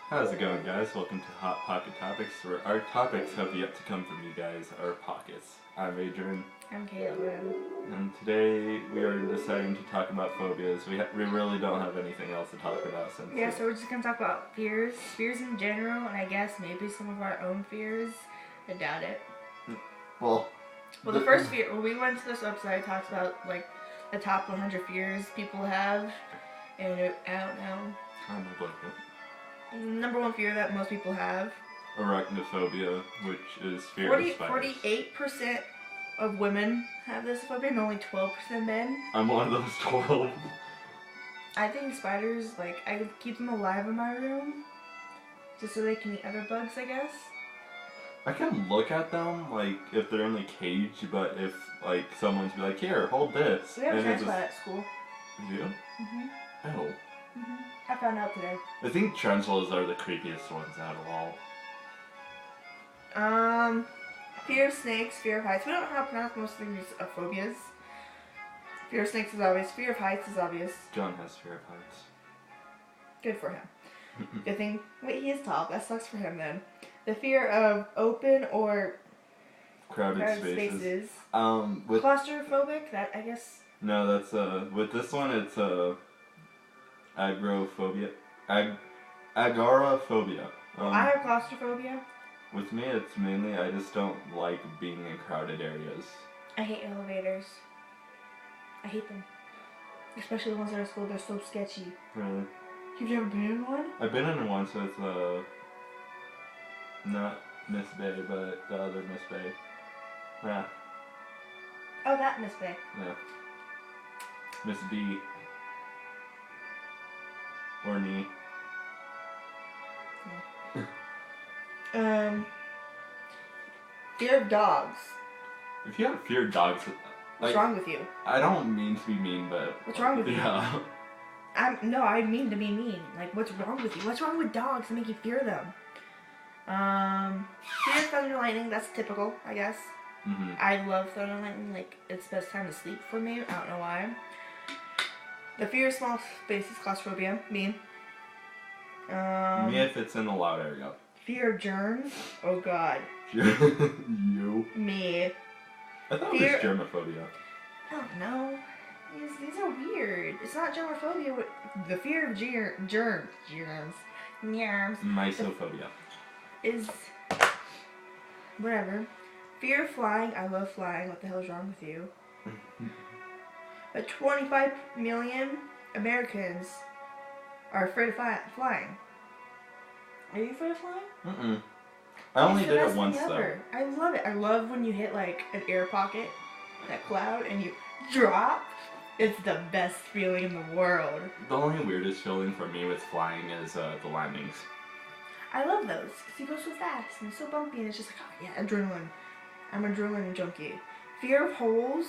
How's it going, guys? Welcome to Hot Pocket Topics, where our topics have yet to come from you guys, our pockets. I'm Adrian, I'm Caitlin. and today we are deciding to talk about phobias. We really don't have anything else to talk about since. Yeah, so we're just gonna talk about fears in general, and I guess maybe some of our own fears. I doubt it. Well, the first fear, when we went to this website, it talks about like the top 100 fears people have, and I don't know. I'm a blanket. Number one fear that most people have. Arachnophobia, which is fear of spiders. 48% of women have this phobia, and only 12% men. I'm one of those 12. I think spiders, like, I keep them alive in my room, just so they can eat other bugs, I guess. I can look at them, like, if they're in the cage, but if, like, someone's be like, here, hold this. We have a and transplant at school. You do? Mm-hmm. Oh. Mm-hmm. I found out today. I think tarantulas are the creepiest ones out of all. Fear of snakes, fear of heights. We don't know how to pronounce most of these phobias. Fear of snakes is obvious. Fear of heights is obvious. John has fear of heights. Good for him. Good thing. Wait, he is tall. That sucks for him then. The fear of open or Crowded spaces. Claustrophobic. That I guess. No, that's with this one it's agoraphobia. Agoraphobia. I have claustrophobia. With me, it's mainly I just don't like being in crowded areas. I hate elevators. I hate them. Especially the ones that are at school. They're so sketchy. Really? You've never been in one? I've been in one, so it's not Miss Bay, but the other Miss Bay. Yeah. Oh, that Miss Bay. Yeah. Miss B. Or me. Fear of dogs. If you have fear of dogs, What's wrong with you? I don't mean to be mean, but what's wrong with you? Yeah. I mean to be mean. Like, what's wrong with you? What's wrong with dogs that make you fear them? Fear of thunder and lightning. That's typical, I guess. Mm-hmm. I love thunder and lightning. Like, it's the best time to sleep for me. I don't know why. The fear of small spaces, claustrophobia. Me. Me if it's in a loud area. Fear of germs. Oh God. You. Me. I thought it was germophobia. I don't know. These are weird. It's not germophobia. The fear of germs. Mysophobia. Is whatever. Fear of flying. I love flying. What the hell is wrong with you? But 25 million Americans are afraid of flying. Are you afraid of flying? Mm-mm. I only did it once though. I love it. I love when you hit like an air pocket, that cloud, and you drop. It's the best feeling in the world. The only weirdest feeling for me with flying is the landings. I love those because you go so fast and so bumpy, and it's just like, oh yeah, adrenaline. I'm an adrenaline junkie. Fear of holes.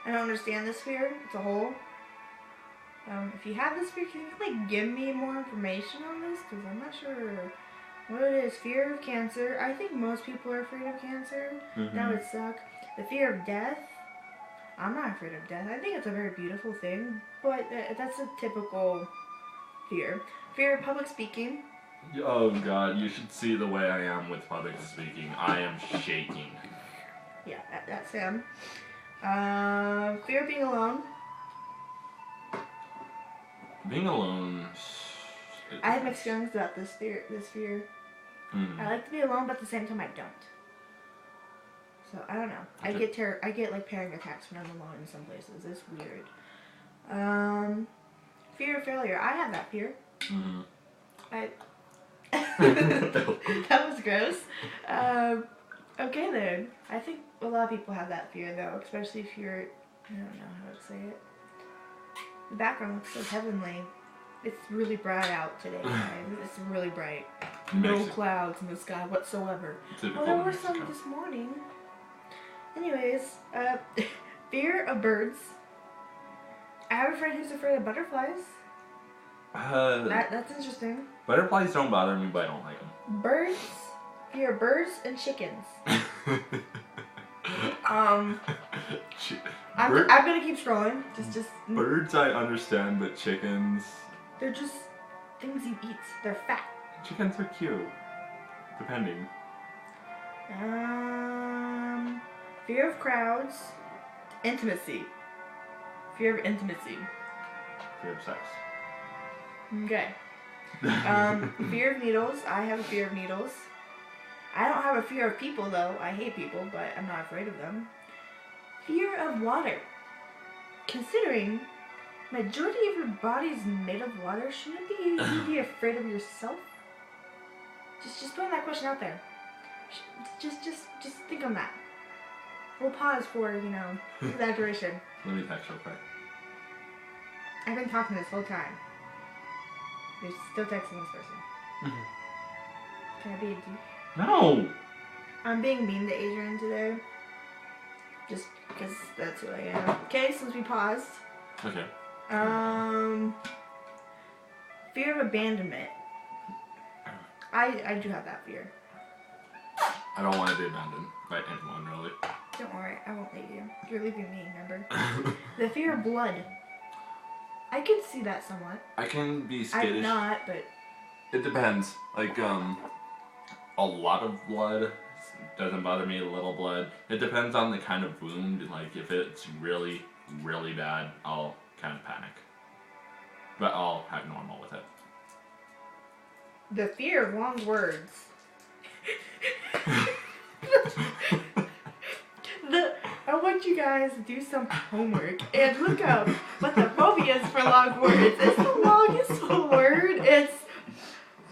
I don't understand this fear. It's a hole. If you have this fear, can you like give me more information on this? Because I'm not sure what it is. Fear of cancer. I think most people are afraid of cancer. Mm-hmm. That would suck. The fear of death. I'm not afraid of death. I think it's a very beautiful thing, but that's a typical fear. Fear of public speaking. Oh God, you should see the way I am with public speaking. I am shaking. Yeah, that's him. Fear of being alone. Being alone. I have mixed feelings about this fear. Mm. I like to be alone, but at the same time, I don't. So I don't know. I get like panic attacks when I'm alone in some places. It's weird. Fear of failure. I have that fear. Mm. That was gross. Okay then. I think a lot of people have that fear though, especially if you're. I don't know how to say it. The background looks so heavenly. It's really bright out today, guys. It's really bright. No clouds in the sky whatsoever. Well, there were some this morning. Anyways, fear of birds. I have a friend who's afraid of butterflies. That's interesting. Butterflies don't bother me, but I don't like them. Birds. Fear of birds and chickens. I'm gonna keep scrolling. Just Birds I understand, but chickens. They're just things you eat. They're fat. Chickens are cute. Depending. Fear of crowds. Intimacy. Fear of intimacy. Fear of sex. Okay. Fear of needles. I have a fear of needles. I don't have a fear of people though. I hate people, but I'm not afraid of them. Fear of water. Considering majority of your body is made of water, shouldn't you be afraid of yourself? Just putting that question out there. Just think on that. We'll pause for, exaggeration. Let me text real quick. I've been talking this whole time. You're still texting this person. Can I be a douche? No! I'm being mean to Adrian today. Just because that's who I am. Okay, since we paused. Okay. Fear of abandonment. I do have that fear. I don't want to be abandoned by anyone, really. Don't worry, I won't leave you. You're leaving me, remember? The fear of blood. I can see that somewhat. I can be skittish. I'm not, but... It depends. Like, a lot of blood doesn't bother me, a little blood. It depends on the kind of wound. Like, if it's really, really bad, I'll kind of panic. But I'll act normal with it. The fear of long words. I want you guys to do some homework and look up what the phobia is for long words. It's the longest word. It's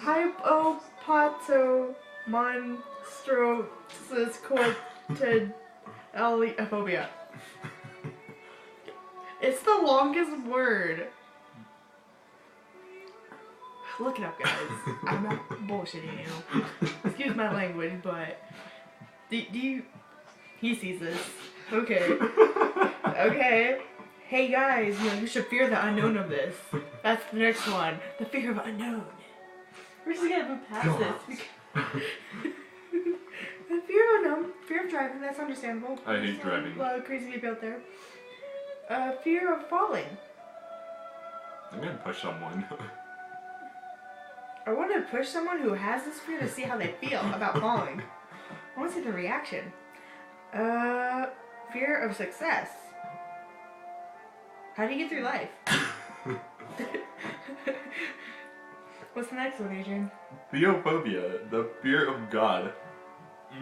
hypomonstrosiscortidiophobia. It's the longest word. Look it up, guys. I'm not bullshitting you. Excuse my language, but do you... He sees this. Okay. Okay. Hey guys, you should fear the unknown of this. That's the next one. The fear of unknown. We're just gonna move past this. The fear of unknown. Fear of driving, that's understandable. I hate driving. A lot of crazy people out there. Fear of falling. I'm gonna push someone. I want to push someone who has this fear to see how they feel about falling. I want to see the reaction. Fear of success. How do you get through life? What's the next one, Adrian? Phobia, the fear of God.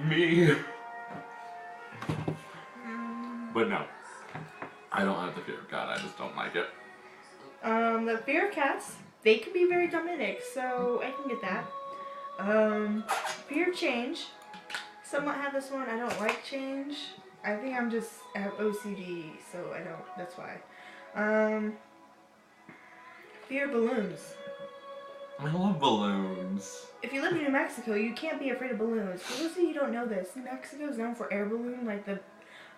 Me. But no. I don't have the fear of God, I just don't like it. The fear of cats. They can be very dominant, so I can get that. Fear of change. Somewhat have this one. I don't like change. I think I have OCD, so I don't, that's why. Fear of balloons. I love balloons. If you live in New Mexico, you can't be afraid of balloons. For those of you who don't know this, New Mexico is known for air balloon, like the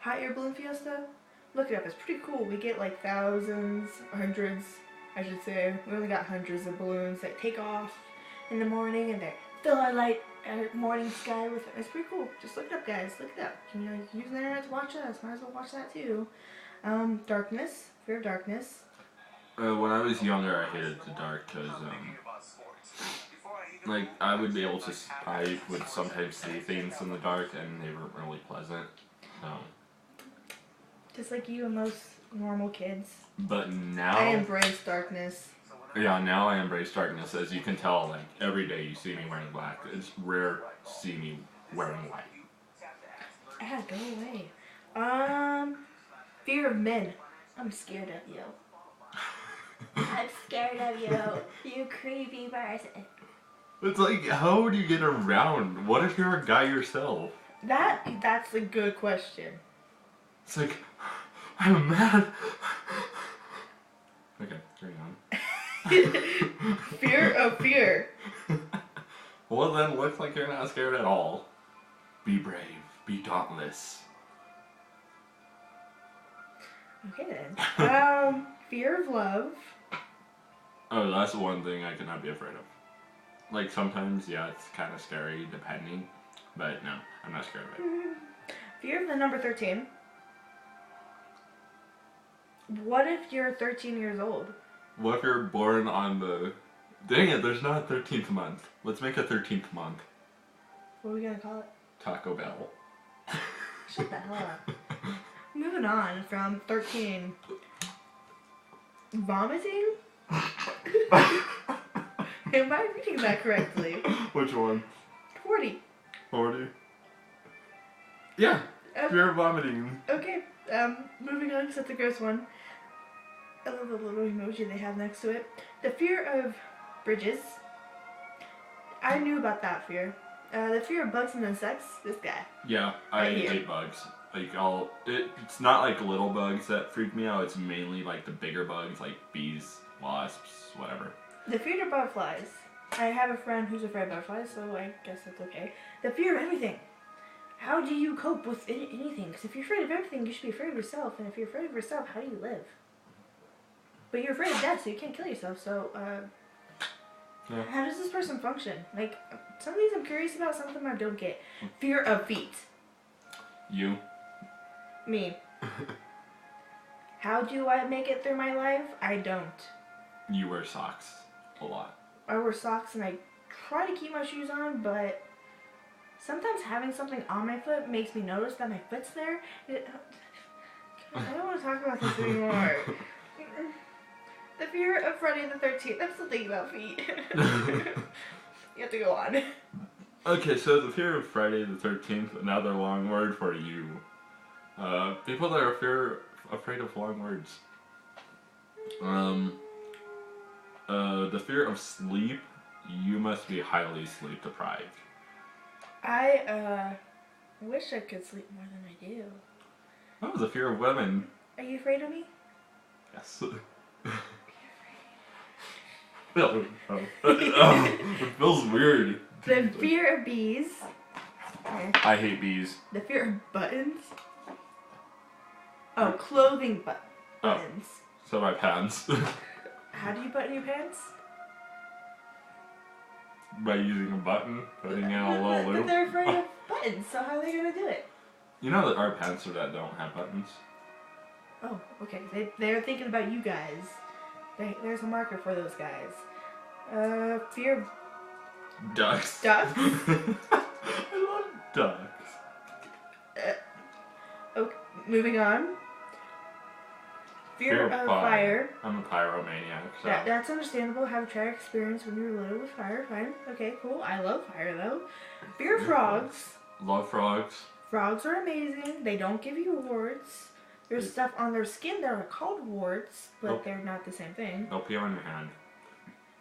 hot air balloon fiesta. Look it up, it's pretty cool. We get like thousands, hundreds, I should say. We only got hundreds of balloons that take off in the morning and they fill our morning sky with it. It's pretty cool. Just look it up, guys. Look it up. You use the internet to watch us. Might as well watch that too. Darkness. Fear of darkness. When I was younger, I hated the dark because, like, I would sometimes see things in the dark and they weren't really pleasant. So. Just like you and most normal kids. But now... I embrace darkness. Yeah, now I embrace darkness. As you can tell, like, every day you see me wearing black. It's rare to see me wearing white. Go away. Fear of men. I'm scared of you. I'm scared of you. You creepy person. It's like, how do you get around? What if you're a guy yourself? That's a good question. It's like, I'm a man. Okay, carry on. Fear of fear. Well then, looks like you're not scared at all. Be brave. Be dauntless. Okay then. Fear of love. Oh, that's one thing I cannot be afraid of. Like, sometimes, yeah, it's kind of scary, depending. But no, I'm not scared of it. Fear of the number 13. What if you're 13 years old? What if you're born on the Dang it, there's not a 13th month. Let's make a 13th month. What are we gonna call it? Taco Bell. Shut the hell up. Moving on from 13. Vomiting? Am I reading that correctly? Which one? 40. 40? Yeah, fear of vomiting. Okay, moving on, because that's a gross one. I love the little emoji they have next to it. The fear of bridges. I knew about that fear. The fear of bugs and insects. This guy. Yeah, I Right here. hate bugs. Like it's not like little bugs that freak me out. It's mainly like the bigger bugs, like bees, wasps, whatever. The fear of butterflies. I have a friend who's afraid of butterflies, so I guess that's okay. The fear of everything. How do you cope with anything? Because if you're afraid of everything, you should be afraid of yourself. And if you're afraid of yourself, how do you live? But you're afraid of death, so you can't kill yourself. So, Yeah. how does this person function? Like, some of these I'm curious about, some of them I don't get. Fear of feet. You? Me. How do I make it through my life? I don't. You wear socks a lot. I wear socks and I try to keep my shoes on, but sometimes having something on my foot makes me notice that my foot's there. I don't want to talk about this anymore. The fear of Friday the 13th. I'm still thinking about feet. You have to go on. Okay, so the fear of Friday the 13th, another long word for you. People that are afraid of long words. The fear of sleep, you must be highly sleep deprived. I wish I could sleep more than I do. Oh, the fear of women. Are you afraid of me? Yes. It feels weird. The fear of bees. I hate bees. The fear of buttons. Oh, clothing buttons. So my pants. How do you button your pants? By using a button, putting in a But little loop. they're afraid of buttons, so how are they gonna do it? You know that our pants are that don't have buttons. Oh, okay. They're thinking about you guys. There's a marker for those guys. Fear of Ducks. ducks. I love ducks. Okay, moving on. Fear of fire. I'm a pyromaniac, so. That's understandable. Have a tragic experience when you were little with fire. Fine. Okay, cool. I love fire though. Fear of frogs. Love frogs. Frogs are amazing. They don't give you warts. There's stuff on their skin that are called warts, but Nope. they're not the same thing. They'll pee on your hand.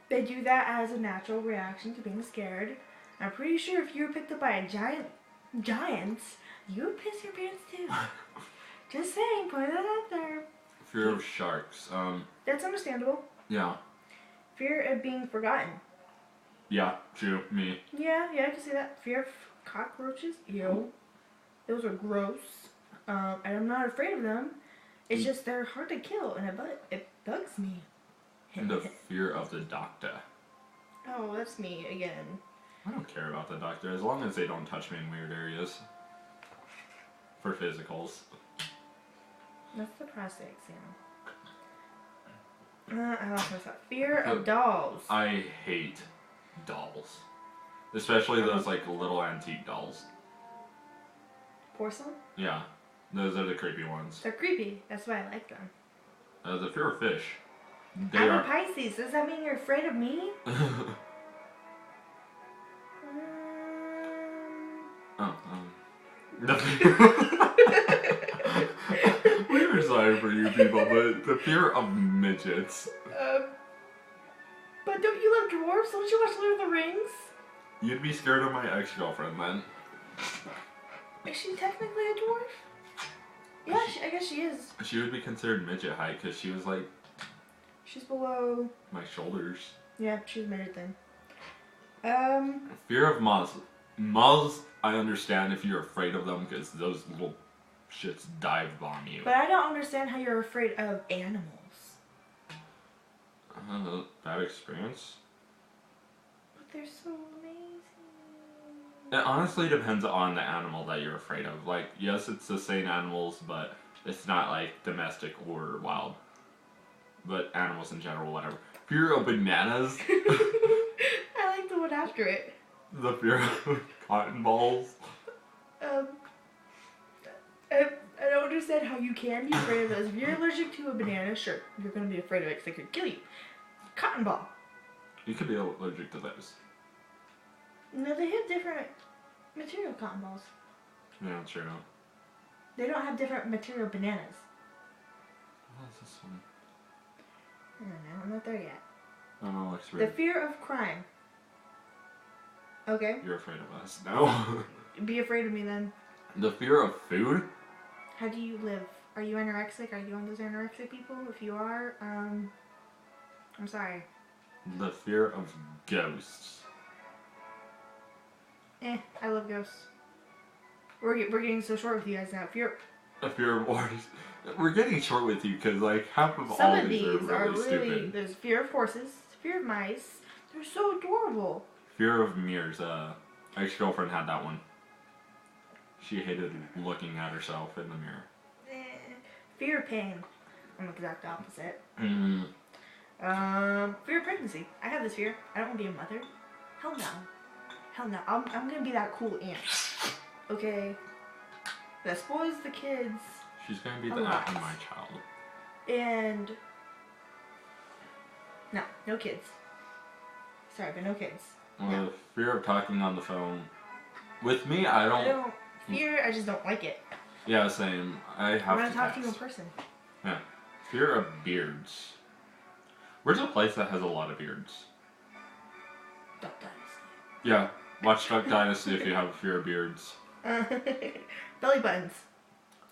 They do that as a natural reaction to being scared. I'm pretty sure if you were picked up by a giant, you would piss your pants too. Just saying, put that out there. Fear of sharks. That's understandable. Yeah. Fear of being forgotten. Yeah, true. Me. Yeah, I can see that. Fear of cockroaches. Ew. Those are gross. I'm not afraid of them. It's just they're hard to kill, and it bugs me. And the fear of the doctor. Oh, that's me again. I don't care about the doctor as long as they don't touch me in weird areas. For physicals. That's the prostate exam. I lost my thought. Fear of dolls. I hate dolls. Especially those like little antique dolls. Porcelain? Yeah. Those are the creepy ones. They're creepy. That's why I like them. The fear of fish. They I'm are. a Pisces. Does that mean you're afraid of me? We were sorry for you people, but the fear of midgets. But don't you love dwarves? Don't you watch Lord of the Rings? You'd be scared of my ex-girlfriend then. Is she technically a dwarf? Yeah, I guess she is. She would be considered midget height because she was like She's below. my shoulders. Yeah, she's married then. Fear of moths. Moths, I understand if you're afraid of them because those little shits dive bomb you. But I don't understand how you're afraid of animals. Bad experience. But they're so amazing. It honestly depends on the animal that you're afraid of. Like, yes, it's the same animals, but it's not like domestic or wild. But animals in general, whatever. Fear of bananas. I like the one after it. The fear of cotton balls. I don't understand how you can be afraid of those. If you're allergic to a banana, sure, you're going to be afraid of it because it could kill you. Cotton ball. You could be allergic to those. No, they have different material cotton balls. Yeah, true. They don't have different material bananas. What's this one? I don't know, I'm not there yet. Oh, looks The weird. fear of crime. Okay. You're afraid of us. No. Be afraid of me then. The fear of food? How do you live? Are you anorexic? Are you one of those anorexic people? If you are, I'm sorry. The fear of ghosts. I love ghosts. We're getting so short with you guys now. A fear of horses. We're getting short with you because like half of Some all of these are really stupid. There's fear of horses, fear of mice. They're so adorable. Fear of mirrors. My ex-girlfriend had that one. She hated looking at herself in the mirror. Fear of pain. I'm the exact opposite. Mm. Fear of pregnancy. I have this fear. I don't want to be a mother. Hell no. Hell no. I'm gonna be that cool aunt. Okay. That spoils the kids. She's gonna be the aunt of my child. And no kids. Sorry, but no kids. The fear of talking on the phone. With me, I don't fear. I just don't like it. Yeah, same. I have when to I talk to you in text. person. Yeah. Fear of beards. Where's a place that has a lot of beards? Duck Dynasty. Yeah. Watch Duck Dynasty if you have a fear of beards. Belly buttons.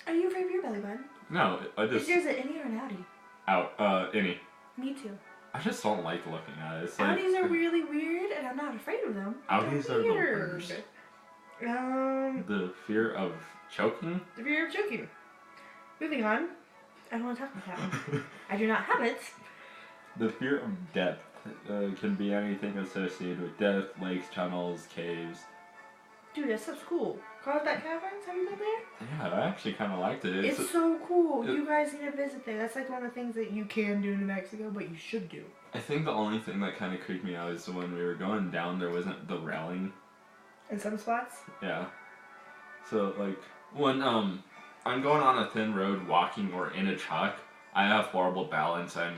Are you afraid of your belly button? No, I just... Is yours an innie or an outie? Out. Any. Me too. I just don't like looking at it. It's like, Outies are really weird, and I'm not afraid of them. Outies They're are the weird. worst. The The fear of choking? fear of choking. Moving on. I don't want to talk about that one. I do not have it. The fear of depth can be anything associated with depth, lakes, tunnels, caves. Dude, that stuff's cool. Carlsbad Caverns, have you been there? Yeah, I actually kind of liked it. It's so cool. You guys need to visit there. That's like one of the things that you can do in New Mexico, but you should do. I think the only thing that kind of creeped me out is when we were going down, there wasn't the railing. In some spots? Yeah. So, like, when I'm going on a thin road walking or in a truck, I have horrible balance. I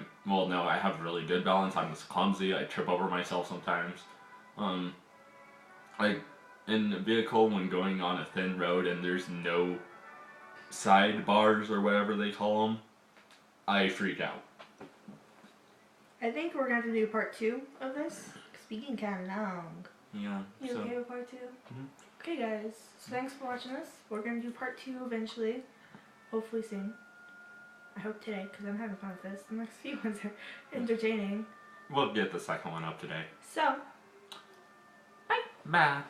have really good balance. I'm just clumsy. I trip over myself sometimes. Like, in a vehicle, when going on a thin road and there's no sidebars or whatever they call them, I freak out. I think we're going to have to do part 2 of this. Speaking kind of long. Yeah. You So, okay with part 2? Mhm. Okay, guys. So thanks for watching this. We're going to do part 2 eventually. Hopefully soon. I hope today, because I'm having fun with this. The next few ones are entertaining. we'll get the second one up today. So, bye. Bye.